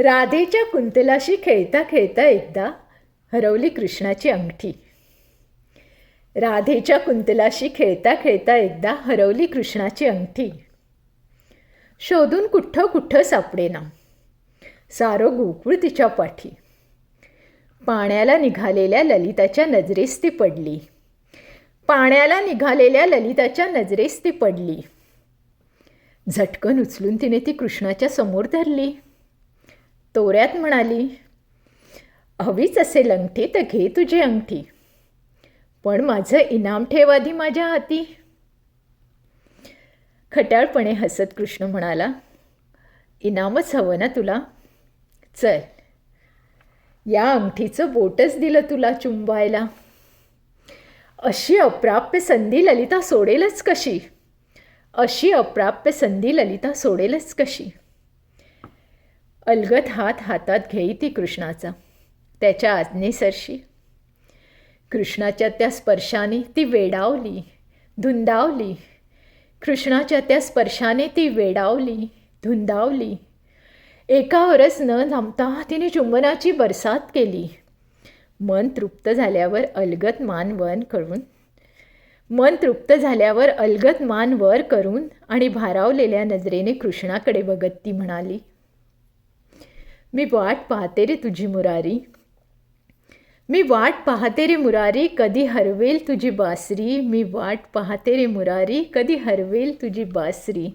राधेच्या कुंतलाशी खेळता खेळता एकदा हरवली कृष्णाची अंगठी. राधेच्या कुंतलाशी खेळता खेळता एकदा हरवली कृष्णाची अंगठी. शोधून कुठं कुठं सापडेना, सारं गोकुळ तिच्या पाठी. पाण्याला निघालेल्या ललिताच्या नजरेस ती पडली. पाण्याला निघालेल्या ललिताच्या नजरेस ती पडली. झटकन उचलून तिने ती कृष्णाच्या समोर धरली. तोऱ्यात म्हणाली, हवीच असेल अंगठी तर घे तुझी अंगठी, पण माझं इनाम ठेव आधी माझ्या हाती. खट्याळपणे हसत कृष्ण म्हणाला, इनामच हवं ना तुला? चल, या अंगठीचं बोटच दिलं तुला चुंबायला. अशी अप्राप्य संधी ललिता सोडेलच कशी? अशी अप्राप्य संधी ललिता सोडेलच कशी? अलगद हात हातात घेई ती कृष्णाचा, त्याच्या आज्ञेसरशी. कृष्णाच्या त्या स्पर्शाने ती वेडावली, धुंदावली. कृष्णाच्या त्या स्पर्शाने ती वेडावली, धुंदावली. एकावरच न थांबता तिने चुंबनाची बरसात केली. मन तृप्त झाल्यावर अलगद मान वर करून आणि भारावलेल्या नजरेने कृष्णाकडे बघत ती म्हणाली, मी वाट पाहते रे तुझी मुरारी. मी वाट पाहते रे मुरारी, कधी हरवेल तुझी बासरी. मी वाट पाहते रे मुरारी, कधी हरवेल तुझी बासरी.